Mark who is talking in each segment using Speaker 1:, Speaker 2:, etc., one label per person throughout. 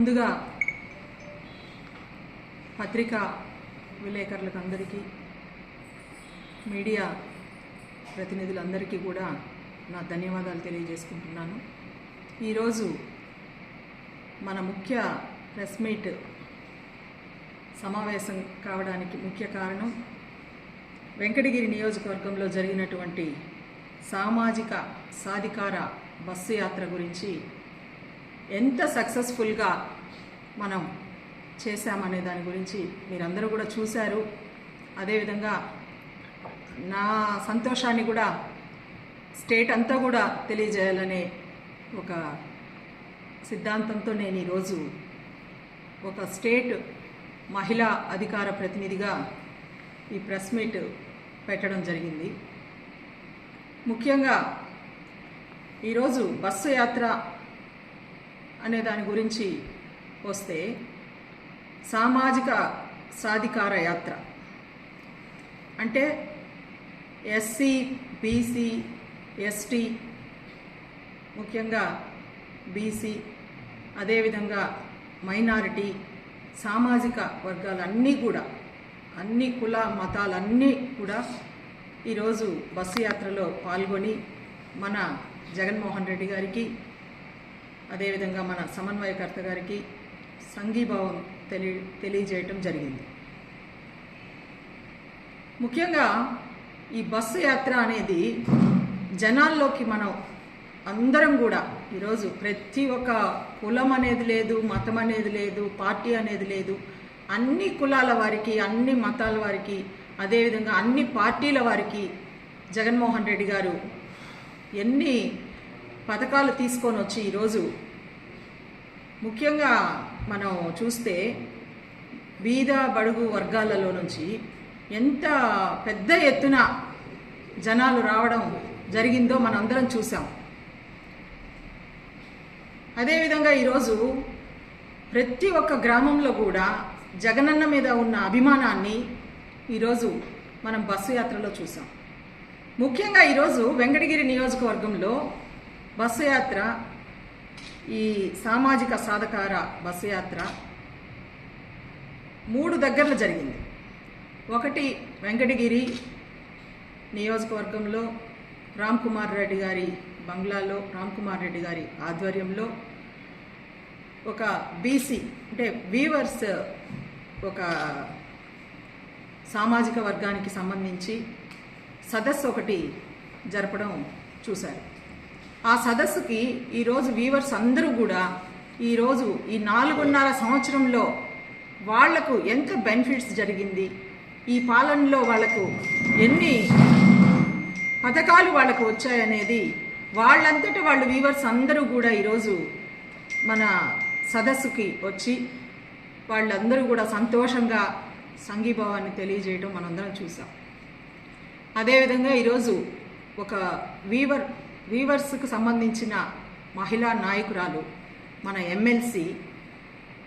Speaker 1: ముందుగా పత్రికా విలేకరులకు అందరికీ మీడియా ప్రతినిధులందరికీ కూడా నా ధన్యవాదాలు తెలియజేసుకుంటున్నాను. ఈరోజు మన ముఖ్య ప్రెస్ మీట్ సమావేశం కావడానికి ముఖ్య కారణం వెంకటగిరి నియోజకవర్గంలో జరిగినటువంటి సామాజిక సాధికార బస్సు యాత్ర గురించి ఎంత సక్సెస్ఫుల్గా మనం చేశామనే దాని గురించి మీరందరూ కూడా చూశారు. అదేవిధంగా నా సంతోషాన్ని కూడా స్టేట్ అంతా కూడా తెలియజేయాలనే ఒక సిద్ధాంతంతో నేను ఈరోజు ఒక స్టేట్ మహిళా అధికార ప్రతినిధిగా ఈ ప్రెస్ మీట్ పెట్టడం జరిగింది. ముఖ్యంగా ఈరోజు బస్సు యాత్ర అనే దాని గురించి వస్తే సామాజిక సాధికార యాత్ర అంటే ఎస్సీ, బీసీ, ఎస్టీ, ముఖ్యంగా బీసీ, అదేవిధంగా మైనారిటీ సామాజిక వర్గాలన్నీ కూడా అన్ని కుల మతాలన్నీ కూడా ఈరోజు బస్సు యాత్రలో పాల్గొని మన జగన్మోహన్ రెడ్డి గారికి అదేవిధంగా మన సమన్వయకర్త గారికి సంఘీభావం తెలియజేయటం జరిగింది. ముఖ్యంగా ఈ బస్సు యాత్ర అనేది జనాల్లోకి మనం అందరం కూడా ఈరోజు ప్రతి ఒక్క కులం అనేది లేదు, మతం అనేది లేదు, పార్టీ అనేది లేదు, అన్ని కులాల వారికి, అన్ని మతాల వారికి, అదేవిధంగా అన్ని పార్టీల వారికి జగన్మోహన్ రెడ్డి గారు ఎన్ని పథకాలు తీసుకొని వచ్చి ఈరోజు ముఖ్యంగా మనం చూస్తే బీద బడుగు వర్గాలలో నుంచి ఎంత పెద్ద ఎత్తున జనాలు రావడం జరిగిందో మనందరం చూసాం. అదేవిధంగా ఈరోజు ప్రతి ఒక్క గ్రామంలో కూడా జగనన్న మీద ఉన్న అభిమానాన్ని ఈరోజు మనం బస్సు యాత్రలో చూసాం. ముఖ్యంగా ఈరోజు వెంకటగిరి నియోజకవర్గంలో బస్సు యాత్ర, ఈ సామాజిక సాధికార బస్సు యాత్ర 3 దగ్గరలో జరిగింది. ఒకటి వెంకటగిరి నియోజకవర్గంలో రామ్ కుమార్ రెడ్డి గారి బంగ్లాలో రామ్ కుమార్ రెడ్డి గారి ఆధ్వర్యంలో ఒక బీసీ అంటే వీవర్స్ ఒక సామాజిక వర్గానికి సంబంధించి సదస్సు ఒకటి జరపడం చూశారు. ఆ సదస్సుకి ఈరోజు వీవర్స్ అందరూ కూడా ఈరోజు ఈ 4.5 సంవత్సరంలో వాళ్లకు ఎంత బెనిఫిట్స్ జరిగింది, ఈ పాలనలో వాళ్లకు ఎన్ని పథకాలు వాళ్లకు వచ్చాయనేది వాళ్ళంతటా వాళ్ళు వీవర్స్ అందరూ కూడా ఈరోజు మన సదస్సుకి వచ్చి వాళ్ళందరూ కూడా సంతోషంగా సంఘీభావాన్ని తెలియజేయడం మనందరం చూసాం. అదేవిధంగా ఈరోజు ఒక వీవర్స్కు సంబంధించిన మహిళా నాయకురాలు, మన ఎమ్మెల్సీ,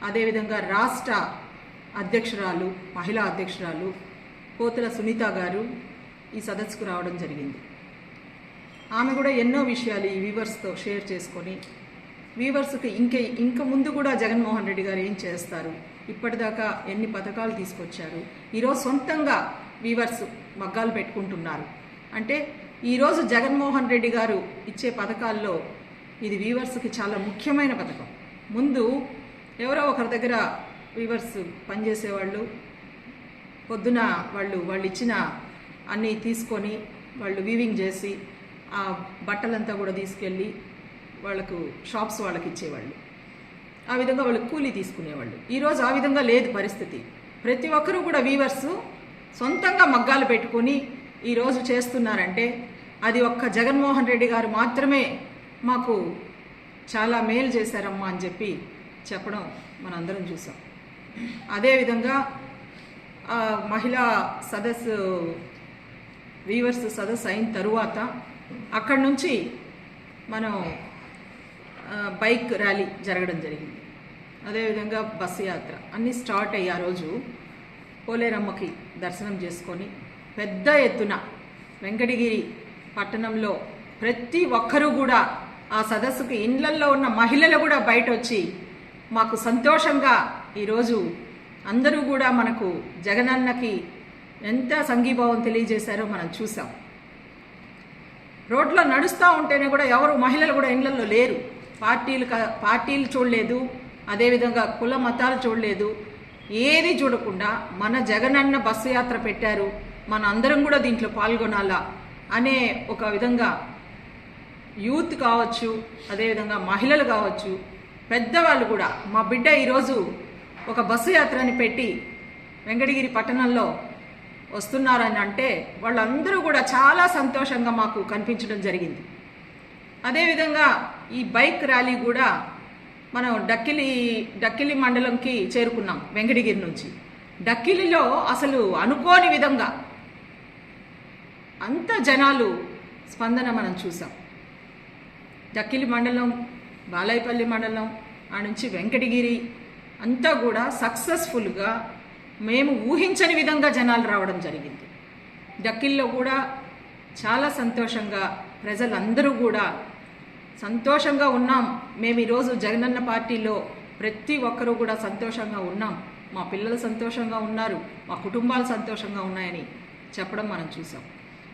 Speaker 1: అదేవిధంగా రాష్ట్ర అధ్యక్షురాలు, మహిళా అధ్యక్షురాలు పోతుల సునీత గారు ఈ సదస్సుకు రావడం జరిగింది. ఆమె కూడా ఎన్నో విషయాలు ఈ వీవర్స్తో షేర్ చేసుకొని వీవర్స్కి ఇంకా ముందు కూడా జగన్మోహన్ రెడ్డి గారు ఏం చేస్తారు, ఇప్పటిదాకా ఎన్ని పథకాలు తీసుకొచ్చారు, ఈరోజు సొంతంగా వీవర్స్ మగ్గాలు పెట్టుకుంటున్నారు అంటే ఈరోజు జగన్మోహన్ రెడ్డి గారు ఇచ్చే పథకాల్లో ఇది వీవర్స్కి చాలా ముఖ్యమైన పథకం. ముందు ఎవరో ఒకరి దగ్గర వీవర్స్ పనిచేసేవాళ్ళు పొద్దున వాళ్ళు ఇచ్చిన అన్నీ తీసుకొని వాళ్ళు వీవింగ్ చేసి ఆ బట్టలంతా కూడా తీసుకెళ్ళి వాళ్ళకు షాప్స్ వాళ్ళకి ఇచ్చేవాళ్ళు. ఆ విధంగా వాళ్ళు కూలీ తీసుకునేవాళ్ళు. ఈరోజు ఆ విధంగా లేదు పరిస్థితి. ప్రతి ఒక్కరూ కూడా వీవర్స్ సొంతంగా మగ్గాలు పెట్టుకొని ఈరోజు చేస్తున్నారంటే అది ఒక్క జగన్మోహన్ రెడ్డి గారు మాత్రమే మాకు చాలా మేలు చేశారమ్మా అని చెప్పి చెప్పడం మనందరం చూసాం. అదేవిధంగా మహిళా సదస్సు వీవర్స్ సదస్సు అయిన తరువాత అక్కడి నుంచి మనం బైక్ ర్యాలీ జరగడం జరిగింది. అదేవిధంగా బస్సు యాత్ర అన్నీ స్టార్ట్ అయ్యి ఆ రోజు పోలేరమ్మకి దర్శనం చేసుకొని పెద్ద ఎత్తున వెంకటగిరి పట్టణంలో ప్రతి ఒక్కరూ కూడా ఆ సదస్సుకి ఇండ్లల్లో ఉన్న మహిళలు కూడా బయట వచ్చి మాకు సంతోషంగా ఈరోజు అందరూ కూడా మనకు జగనన్నకి ఎంత సంఘీభావం తెలియజేశారో మనం చూసాం. రోడ్లో నడుస్తూ ఉంటేనే కూడా ఎవరు మహిళలు కూడా ఇళ్లలో లేరు. పార్టీలు చూడలేదు, అదేవిధంగా కుల మతాలు చూడలేదు, ఏది చూడకుండా మన జగనన్న బస్సు యాత్ర పెట్టారు, మన అందరం కూడా దీంట్లో పాల్గొనాలా అనే ఒక విధంగా యూత్ కావచ్చు, అదేవిధంగా మహిళలు కావచ్చు, పెద్దవాళ్ళు కూడా మా బిడ్డ ఈరోజు ఒక బస్సు యాత్రని పెట్టి వెంకటగిరి పట్టణంలో వస్తున్నారని అంటే వాళ్ళందరూ కూడా చాలా సంతోషంగా మాకు కనిపించడం జరిగింది. అదేవిధంగా ఈ బైక్ ర్యాలీ కూడా మనం డక్కిలి మండలంకి చేరుకున్నాం వెంకటగిరి నుంచి. డక్కిలిలో అసలు అనుకోని విధంగా అంత జనాలు స్పందన మనం చూసాం. డక్కిలి మండలం, బాలాయపల్లి మండలం, ఆ నుంచి వెంకటగిరి అంతా కూడా సక్సెస్ఫుల్గా మేము ఊహించని విధంగా జనాలు రావడం జరిగింది. డక్కిల్లో కూడా చాలా సంతోషంగా ప్రజలందరూ కూడా సంతోషంగా ఉన్నాం. మేము ఈరోజు జగనన్న పార్టీలో ప్రతి ఒక్కరూ కూడా సంతోషంగా ఉన్నాం, మా పిల్లలు సంతోషంగా ఉన్నారు, మా కుటుంబాలు సంతోషంగా ఉన్నాయని చెప్పడం మనం చూసాం.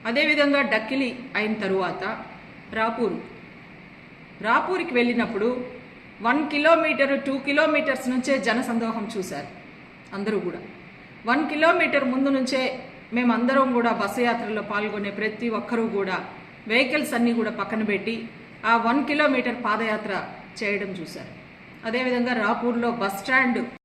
Speaker 1: అదేవిధంగా డక్కిలి అయిన తరువాత రాపూర్కి వెళ్ళినప్పుడు 1 కిలోమీటర్ 2 కిలోమీటర్స్ నుంచే జనసందోహం చూశారు అందరూ కూడా. 1 కిలోమీటర్ ముందు నుంచే మేమందరం కూడా బస్సు యాత్రలో పాల్గొనే ప్రతి ఒక్కరూ కూడా వెహికల్స్ అన్నీ కూడా పక్కన పెట్టి ఆ 1 కిలోమీటర్ పాదయాత్ర చేయడం చూశారు. అదేవిధంగా రాపూర్లో బస్ స్టాండ్